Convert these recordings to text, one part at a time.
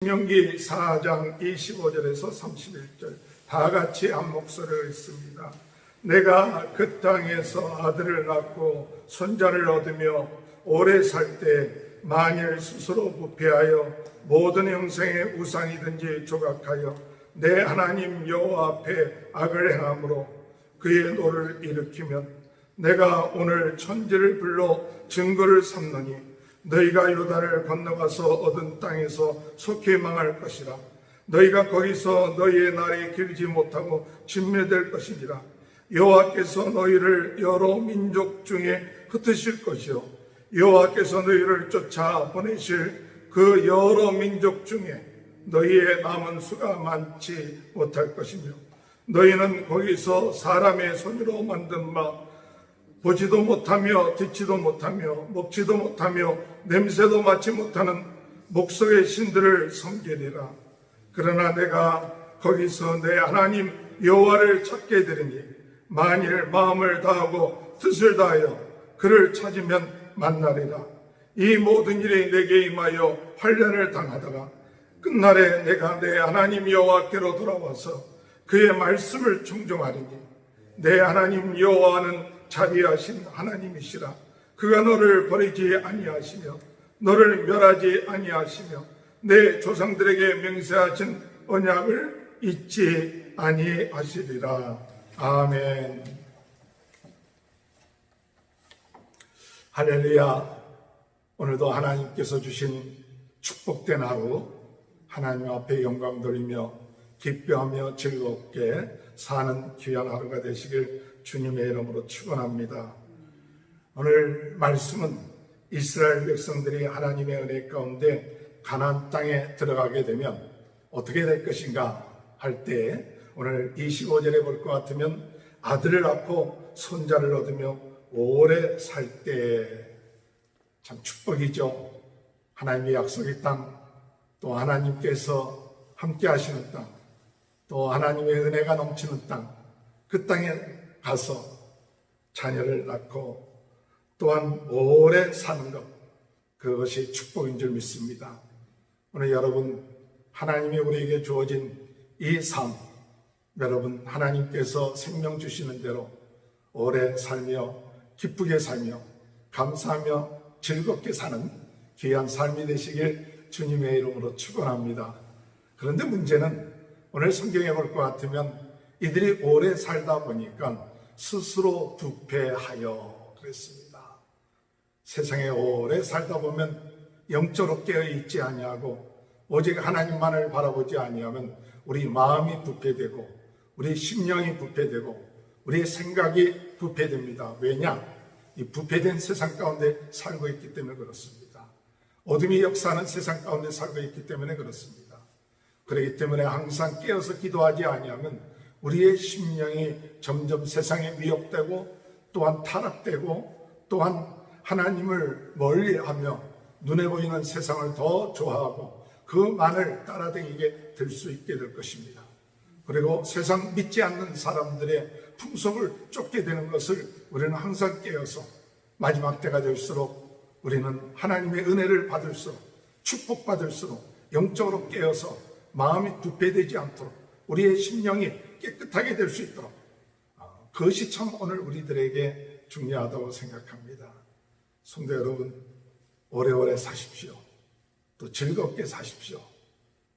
신명기 4장 25절에서 31절 다 같이 한 목소리로 읽습니다. 내가 그 땅에서 아들을 낳고 손자를 얻으며 오래 살 때 만일 스스로 부패하여 모든 형상의 우상이든지 조각하여 내 하나님 여호와 앞에 악을 행함으로 그의 노를 일으키면 내가 오늘 천지를 불러 증거를 삼노니 너희가 요단을 건너가서 얻은 땅에서 속히 망할 것이라. 너희가 거기서 너희의 날이 길지 못하고 진멸될 것이니라. 여호와께서 너희를 여러 민족 중에 흩으실 것이요 여호와께서 너희를 쫓아 보내실 그 여러 민족 중에 너희의 남은 수가 많지 못할 것이며 너희는 거기서 사람의 손으로 만든 바 보지도 못하며 듣지도 못하며 먹지도 못하며 냄새도 맡지 못하는 목석의 신들을 섬기리라. 그러나 내가 거기서 내 하나님 여호와를 찾게 되리니 만일 마음을 다하고 뜻을 다하여 그를 찾으면 만나리라. 이 모든 일이 내게 임하여 환난을 당하다가 끝날에 내가 내 하나님 여호와께로 돌아와서 그의 말씀을 청종하리니 내 하나님 여호와는 자비하신 하나님이시라. 그가 너를 버리지 아니하시며 너를 멸하지 아니하시며 내 조상들에게 맹세하신 언약을 잊지 아니하시리라. 아멘. 할렐루야. 오늘도 하나님께서 주신 축복된 하루 하나님 앞에 영광 돌리며 기뻐하며 즐겁게 사는 귀한 하루가 되시길 주님의 이름으로 축원합니다. 오늘 말씀은 이스라엘 백성들이 하나님의 은혜 가운데 가나안 땅에 들어가게 되면 어떻게 될 것인가 할 때 오늘 25절에 볼 것 같으면 아들을 낳고 손자를 얻으며 오래 살 때 참 축복이죠. 하나님의 약속의 땅, 또 하나님께서 함께 하시는 땅, 또 하나님의 은혜가 넘치는 땅, 그 땅에 가서 자녀를 낳고 또한 오래 사는 것, 그것이 축복인 줄 믿습니다. 오늘 여러분 하나님이 우리에게 주어진 이 삶, 여러분 하나님께서 생명 주시는 대로 오래 살며 기쁘게 살며 감사하며 즐겁게 사는 귀한 삶이 되시길 주님의 이름으로 축원합니다. 그런데 문제는 오늘 성경에 볼 것 같으면 이들이 오래 살다 보니까 스스로 부패하여 그랬습니다. 세상에 오래 살다 보면 영적으로 깨어있지 아니하고 오직 하나님만을 바라보지 아니하면 우리 마음이 부패되고 우리 심령이 부패되고 우리의 생각이 부패됩니다. 왜냐? 이 부패된 세상 가운데 살고 있기 때문에 그렇습니다. 어둠이 역사하는 세상 가운데 살고 있기 때문에 그렇습니다. 그렇기 때문에 항상 깨어서 기도하지 아니하면 우리의 심령이 점점 세상에 미혹되고 또한 타락되고 또한 하나님을 멀리하며 눈에 보이는 세상을 더 좋아하고 그만을 따라다니게 될 수 있게 될 것입니다. 그리고 세상 믿지 않는 사람들의 풍속을 쫓게 되는 것을 우리는 항상 깨어서 마지막 때가 될수록 우리는 하나님의 은혜를 받을수록 축복받을수록 영적으로 깨어서 마음이 부패되지 않도록 우리의 심령이 깨끗하게 될 수 있도록 그것이 참 오늘 우리들에게 중요하다고 생각합니다. 성도 여러분, 오래오래 사십시오. 또 즐겁게 사십시오.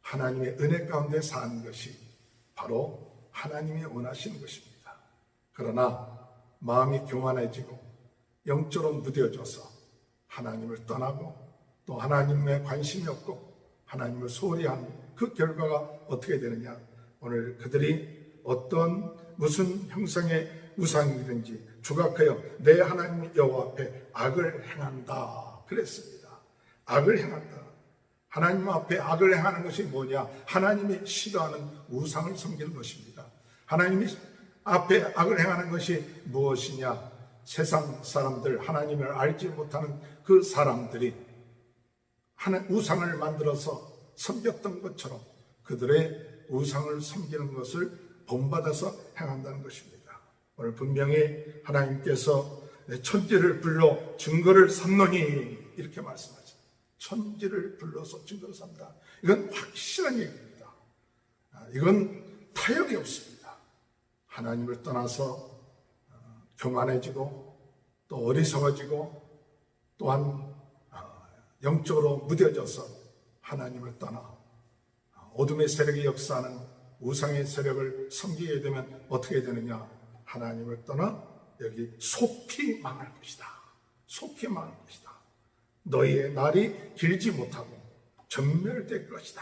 하나님의 은혜 가운데 사는 것이 바로 하나님이 원하시는 것입니다. 그러나 마음이 교만해지고 영적으로 무뎌져서 하나님을 떠나고 또 하나님에 관심이 없고 하나님을 소홀히 하는 그 결과가 어떻게 되느냐? 오늘 그들이 어떤 무슨 형상의 우상이든지 조각하여 내 하나님 여호와 앞에 악을 행한다 그랬습니다. 악을 행한다. 하나님 앞에 악을 행하는 것이 뭐냐? 하나님이 싫어하는 우상을 섬기는 것입니다. 하나님이 앞에 악을 행하는 것이 무엇이냐? 세상 사람들, 하나님을 알지 못하는 그 사람들이 우상을 만들어서 섬겼던 것처럼 그들의 우상을 섬기는 것을 본받아서 행한다는 것입니다. 오늘 분명히 하나님께서 천지를 불러 증거를 삼노니 이렇게 말씀하죠. 천지를 불러서 증거를 삼다. 이건 확실한 얘기입니다. 이건 타협이 없습니다. 하나님을 떠나서 교만해지고 또 어리석어지고 또한 영적으로 무뎌져서 하나님을 떠나 어둠의 세력이 역사하는 우상의 세력을 섬기게 되면 어떻게 되느냐? 하나님을 떠나 여기 속히 망할 것이다. 속히 망할 것이다. 너희의 날이 길지 못하고 전멸될 것이다.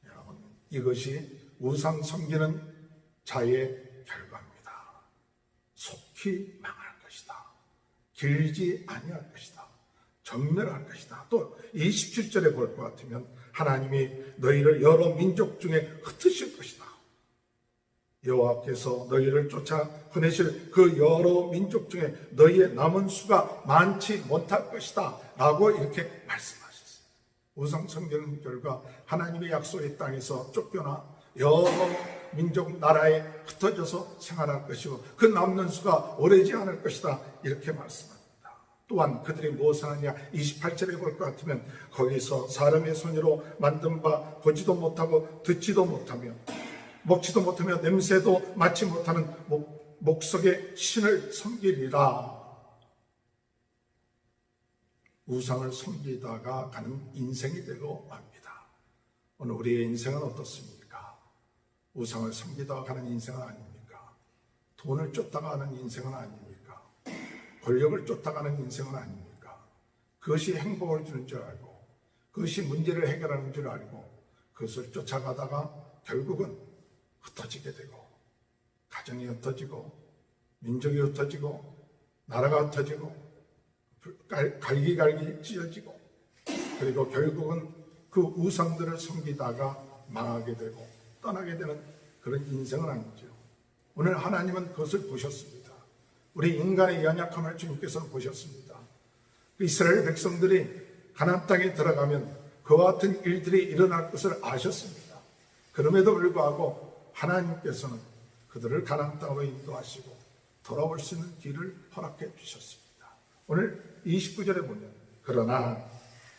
여러분, 이것이 우상 섬기는 자의 결과입니다. 속히 망할 것이다. 길지 아니할 것이다. 전멸할 것이다. 또 27절에 볼 것 같으면 하나님이 너희를 여러 민족 중에 흩으실 것이다. 여호와께서 너희를 쫓아 보내실 그 여러 민족 중에 너희의 남은 수가 많지 못할 것이다 라고 이렇게 말씀하셨어요. 우상 섬기는 결과 하나님의 약속의 땅에서 쫓겨나 여러 민족 나라에 흩어져서 생활할 것이고 그 남는 수가 오래지 않을 것이다 이렇게 말씀합니다. 또한 그들이 무엇을 하느냐 28절에 볼 것 같으면 거기서 사람의 손으로 만든 바 보지도 못하고 듣지도 못하며 먹지도 못하며 냄새도 맡지 못하는 목석의 신을 섬기리라. 우상을 섬기다가 가는 인생이 되고 맙니다. 오늘 우리의 인생은 어떻습니까? 우상을 섬기다가 가는 인생은 아닙니까? 돈을 쫓다가 가는 인생은 아닙니까? 권력을 쫓아가는 인생은 아닙니까? 그것이 행복을 주는 줄 알고 그것이 문제를 해결하는 줄 알고 그것을 쫓아가다가 결국은 흩어지게 되고 가정이 흩어지고 민족이 흩어지고 나라가 흩어지고 갈기갈기 찢어지고 그리고 결국은 그 우상들을 섬기다가 망하게 되고 떠나게 되는 그런 인생은 아니죠. 오늘 하나님은 그것을 보셨습니다. 우리 인간의 연약함을 주님께서는 보셨습니다. 이스라엘 백성들이 가나안 땅에 들어가면 그와 같은 일들이 일어날 것을 아셨습니다. 그럼에도 불구하고 하나님께서는 그들을 가나안 땅으로 인도하시고 돌아올 수 있는 길을 허락해 주셨습니다. 오늘 29절에 보면 그러나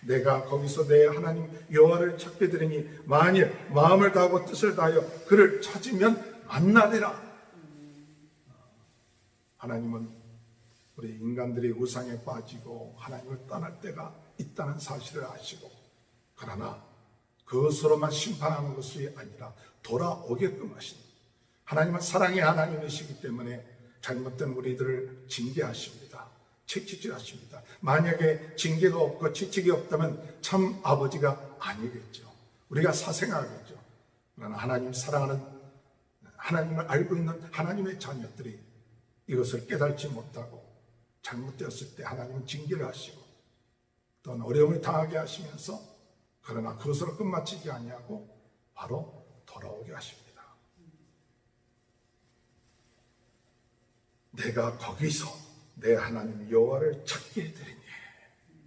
내가 거기서 내 하나님 여호와를 찾게 되리니 만일 마음을 다하고 뜻을 다하여 그를 찾으면 만나리라. 하나님은 우리 인간들이 우상에 빠지고 하나님을 떠날 때가 있다는 사실을 아시고 그러나 그것으로만 심판하는 것이 아니라 돌아오게끔 하신 하나님은 사랑의 하나님이시기 때문에 잘못된 우리들을 징계하십니다. 채찍질하십니다. 만약에 징계가 없고 채찍이 없다면 참 아버지가 아니겠죠. 우리가 사생하겠죠. 그러나 하나님 사랑하는 하나님을 알고 있는 하나님의 자녀들이 이것을 깨닫지 못하고 잘못되었을 때 하나님은 징계를 하시고 또는 어려움을 당하게 하시면서 그러나 그것으로 끝마치지 아니하고 바로 돌아오게 하십니다. 내가 거기서 내 하나님 여호와를 찾게 되리니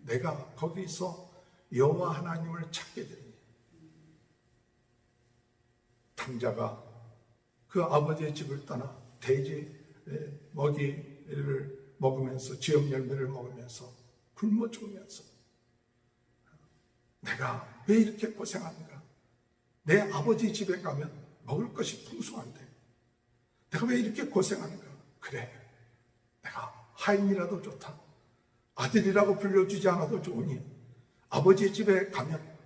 내가 거기서 여호와 하나님을 찾게 되리니 탕자가 그 아버지의 집을 떠나 돼지 먹이를 먹으면서 지역 열매를 먹으면서 굶어 죽으면서 내가 왜 이렇게 고생하는가? 내 아버지 집에 가면 먹을 것이 풍성한데 내가 왜 이렇게 고생하는가? 그래, 내가 하인이라도 좋다. 아들이라고 불려주지 않아도 좋으니 아버지 집에 가면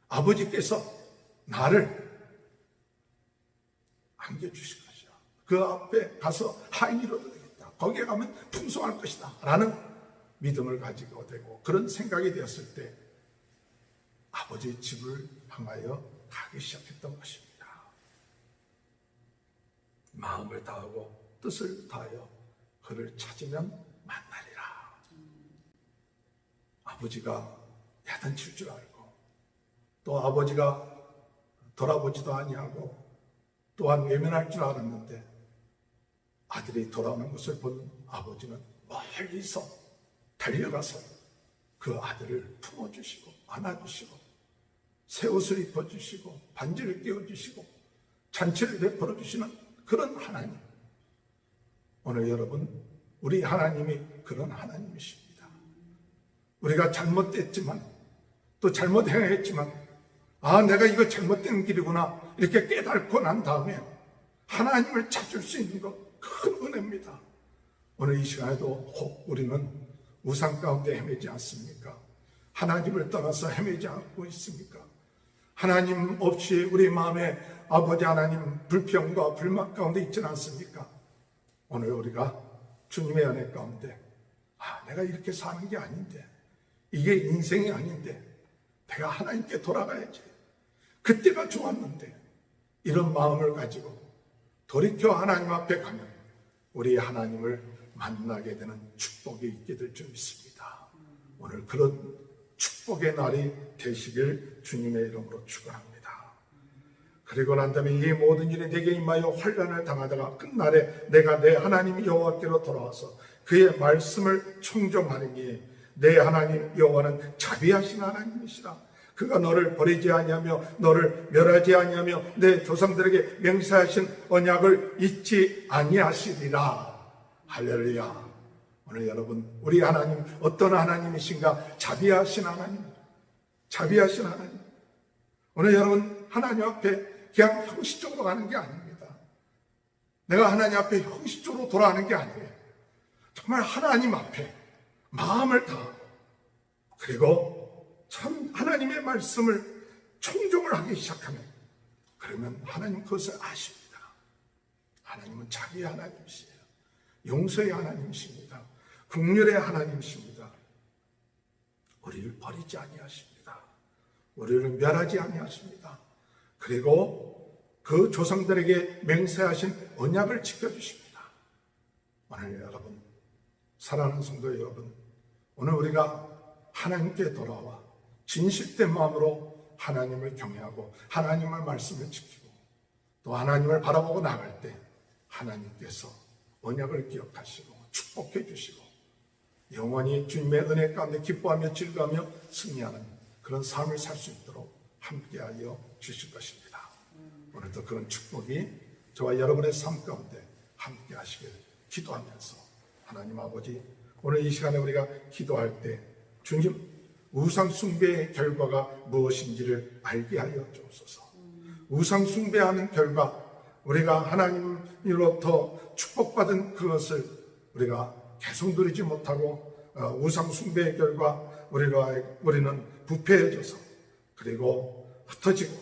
아버지께서 나를 안겨주실 것이야. 그 앞에 가서 하인이라도 되겠다. 거기에 가면 풍성할 것이다 라는 믿음을 가지고 되고 그런 생각이 되었을 때 아버지의 집을 향하여 가기 시작했던 것입니다. 마음을 다하고 뜻을 다하여 그를 찾으면 만나리라. 아버지가 야단칠 줄 알고 또 아버지가 돌아보지도 아니하고 또한 외면할 줄 알았는데 아들이 돌아오는 것을 본 아버지는 멀리서 달려가서 그 아들을 품어주시고 안아주시고 새 옷을 입혀주시고 반지를 끼워주시고 잔치를 베풀어 주시는 그런 하나님. 오늘 여러분, 우리 하나님이 그런 하나님이십니다. 우리가 잘못됐지만 또 잘못 행했지만 내가 이거 잘못된 길이구나 이렇게 깨닫고 난 다음에 하나님을 찾을 수 있는 것 큰 은혜입니다. 오늘 이 시간에도 혹 우리는 우상 가운데 헤매지 않습니까? 하나님을 떠나서 헤매지 않고 있습니까? 하나님 없이 우리 마음에 아버지 하나님 불평과 불만 가운데 있지는 않습니까? 오늘 우리가 주님의 은혜 가운데 내가 이렇게 사는 게 아닌데, 이게 인생이 아닌데 내가 하나님께 돌아가야지, 그때가 좋았는데, 이런 마음을 가지고 돌이켜 하나님 앞에 가면 우리 하나님을 만나게 되는 축복이 있게 될 줄 믿습니다. 오늘 그런 축복의 날이 되시길 주님의 이름으로 축원합니다. 그리고 난 다음에 이 모든 일이 내게 임하여 환난을 당하다가 끝날에 내가 내 하나님 여호와께로 돌아와서 그의 말씀을 청종하느니 내 하나님 여호와는 자비하신 하나님이시라. 그가 너를 버리지 아니하며 너를 멸하지 아니하며 내 조상들에게 맹세하신 언약을 잊지 아니하시리라. 할렐루야. 오늘 여러분, 우리 하나님 어떤 하나님이신가? 자비하신 하나님, 자비하신 하나님. 오늘 여러분, 하나님 앞에 그냥 형식적으로 가는 게 아닙니다. 내가 하나님 앞에 형식적으로 돌아가는 게 아니에요. 정말 하나님 앞에 마음을 다하고, 그리고 참 하나님의 말씀을 청종을 하기 시작하면, 그러면 하나님 그것을 아십니다. 하나님은 자비의 하나님이시에요. 용서의 하나님이십니다. 긍휼의 하나님이십니다. 우리를 버리지 아니하십니다. 우리를 멸하지 아니하십니다. 그리고 그 조상들에게 맹세하신 언약을 지켜주십니다. 오늘 여러분, 사랑하는 성도 여러분, 오늘 우리가 하나님께 돌아와 진실된 마음으로 하나님을 경외하고 하나님의 말씀을 지키고 또 하나님을 바라보고 나갈 때 하나님께서 언약을 기억하시고 축복해 주시고 영원히 주님의 은혜 가운데 기뻐하며 즐거워하며 승리하는 그런 삶을 살 수 있도록 함께하여 주실 것입니다. 오늘도 그런 축복이 저와 여러분의 삶 가운데 함께하시길 기도하면서, 하나님 아버지, 오늘 이 시간에 우리가 기도할 때 주님, 우상 숭배의 결과가 무엇인지를 알게 하여 주옵소서. 우상 숭배하는 결과, 우리가 하나님으로부터 축복받은 그것을 우리가 계속 누리지 못하고 우상 숭배의 결과 우리는 부패해져서, 그리고 흩어지고,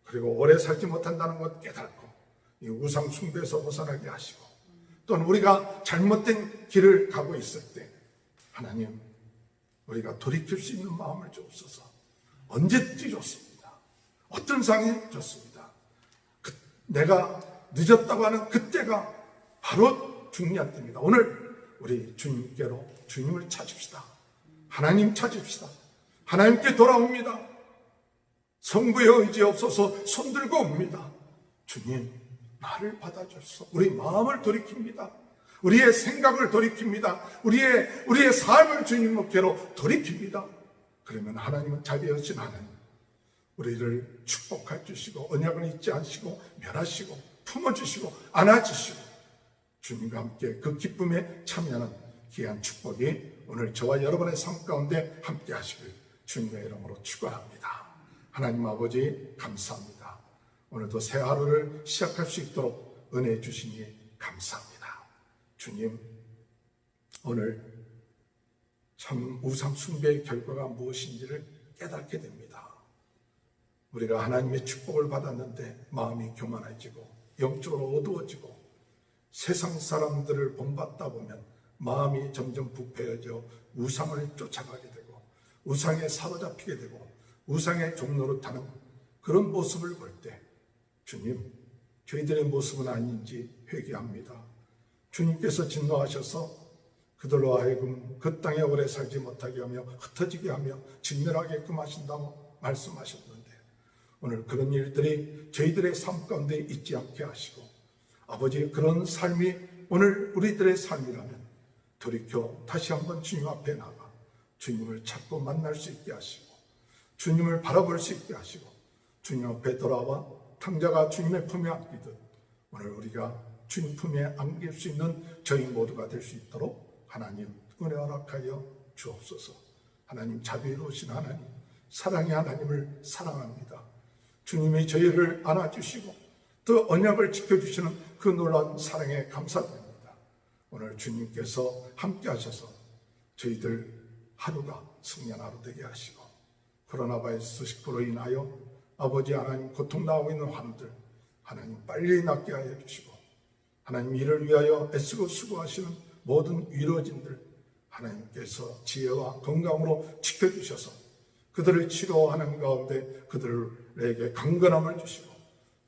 그리고 오래 살지 못한다는 것 깨닫고 이 우상 숭배에서 벗어나게 하시고, 또는 우리가 잘못된 길을 가고 있을 때 하나님, 우리가 돌이킬 수 있는 마음을 주옵소서. 언제든지 좋습니다. 어떤 상황이 좋습니다. 내가 늦었다고 하는 그때가 바로 중요한 때입니다. 오늘 우리 주님께로 주님을 찾읍시다. 하나님 찾읍시다. 하나님께 돌아옵니다. 성부의 의지 없어서 손들고 옵니다. 주님, 나를 받아주소서. 우리 마음을 돌이킵니다. 우리의 생각을 돌이킵니다. 우리의 삶을 주님께로 돌이킵니다. 그러면 하나님은 자비하신 하나님, 우리를 축복해 주시고 언약을 잊지 않으시고 멸하시고 품어주시고 안아주시고 주님과 함께 그 기쁨에 참여하는 귀한 축복이 오늘 저와 여러분의 삶 가운데 함께 하시길 주님의 이름으로 축원합니다. 하나님 아버지, 감사합니다. 오늘도 새 하루를 시작할 수 있도록 은혜 주시니 감사합니다. 주님, 오늘 참 우상 숭배의 결과가 무엇인지를 깨닫게 됩니다. 우리가 하나님의 축복을 받았는데 마음이 교만해지고 영적으로 어두워지고 세상 사람들을 본받다 보면 마음이 점점 부패해져 우상을 쫓아가게 되고 우상에 사로잡히게 되고 우상의 종노릇하는 그런 모습을 볼 때 주님, 저희들의 모습은 아닌지 회개합니다. 주님께서 진노하셔서 그들로 하여금 그 땅에 오래 살지 못하게 하며 흩어지게 하며 진멸하게끔 하신다고 말씀하셨는데, 오늘 그런 일들이 저희들의 삶 가운데 있지 않게 하시고, 아버지, 그런 삶이 오늘 우리들의 삶이라면 돌이켜 다시 한번 주님 앞에 나가 주님을 찾고 만날 수 있게 하시고 주님을 바라볼 수 있게 하시고 주님 앞에 돌아와 탕자가 주님의 품에 안기듯 오늘 우리가 주님 품에 안길 수 있는 저희 모두가 될 수 있도록 하나님 은혜 허락하여 주옵소서. 하나님 자비로우신 하나님, 사랑의 하나님을 사랑합니다. 주님이 저희를 안아주시고 또 언약을 지켜주시는 그 놀라운 사랑에 감사드립니다. 오늘 주님께서 함께 하셔서 저희들 하루가 승리한 하루 되게 하시고 코로나 바이러스 19로 인하여 아버지 하나님 고통당하고 있는 환우들 하나님 빨리 낫게 하여 주시고 하나님 이를 위하여 애쓰고 수고하시는 모든 위로진들 하나님께서 지혜와 건강으로 지켜주셔서 그들을 치료하는 가운데 그들에게 강건함을 주시고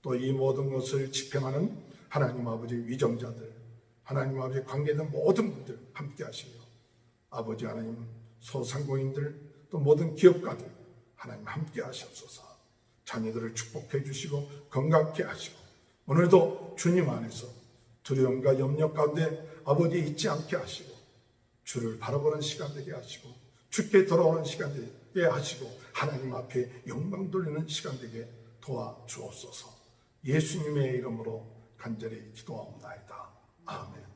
또 이 모든 것을 집행하는 하나님 아버지 위정자들 하나님 아버지 관계된 모든 분들 함께 하시며 아버지 하나님 소상공인들 또 모든 기업가들 하나님 함께 하시옵소서. 자녀들을 축복해 주시고 건강케 하시고 오늘도 주님 안에서 두려움과 염려 가운데 아버지 잊지 않게 하시고 주를 바라보는 시간 되게 하시고 주께 돌아오는 시간 되게 하시고 하나님 앞에 영광 돌리는 시간 되게 도와주옵소서. 예수님의 이름으로 간절히 기도하옵나이다. 아멘.